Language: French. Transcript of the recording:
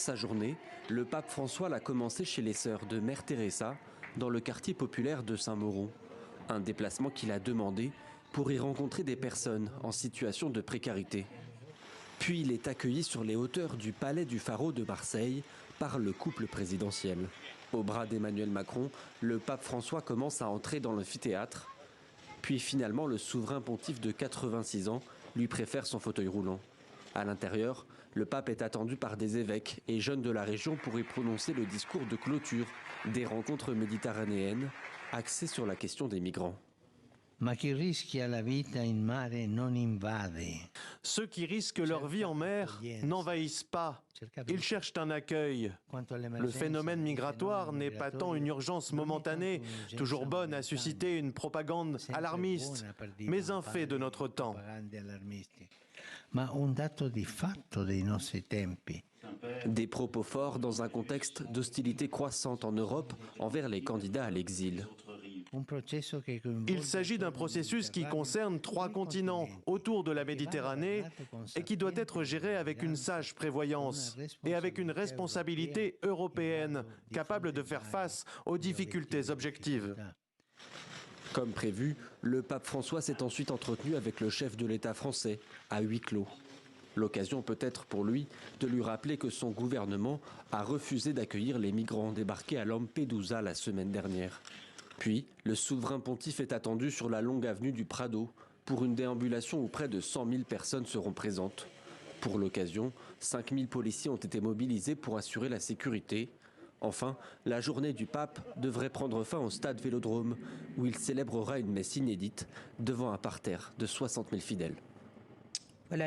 sa journée, le pape François l'a commencé chez les sœurs de Mère Teresa, dans le quartier populaire de Saint-Mauro. Un déplacement qu'il a demandé pour y rencontrer des personnes en situation de précarité. Puis il est accueilli sur les hauteurs du Palais du Pharo de Marseille par le couple présidentiel. Au bras d'Emmanuel Macron, le pape François commence à entrer dans l'amphithéâtre. Puis finalement, le souverain pontife de 86 ans lui préfère son fauteuil roulant. À l'intérieur, le pape est attendu par des évêques et jeunes de la région pour y prononcer le discours de clôture des rencontres méditerranéennes axées sur la question des migrants. Ceux qui risquent leur vie en mer n'envahissent pas. Ils cherchent un accueil. Le phénomène migratoire n'est pas tant une urgence momentanée, toujours bonne à susciter une propagande alarmiste, mais un fait de notre temps. Des propos forts dans un contexte d'hostilité croissante en Europe envers les candidats à l'exil. Il s'agit d'un processus qui concerne 3 continents autour de la Méditerranée et qui doit être géré avec une sage prévoyance et avec une responsabilité européenne capable de faire face aux difficultés objectives. Comme prévu, le pape François s'est ensuite entretenu avec le chef de l'État français à huis clos. L'occasion peut-être pour lui de lui rappeler que son gouvernement a refusé d'accueillir les migrants débarqués à Lampedusa la semaine dernière. Puis, le souverain pontife est attendu sur la longue avenue du Prado pour une déambulation où près de 100 000 personnes seront présentes. Pour l'occasion, 5 000 policiers ont été mobilisés pour assurer la sécurité. Enfin, la journée du pape devrait prendre fin au stade Vélodrome, où il célébrera une messe inédite devant un parterre de 60 000 fidèles.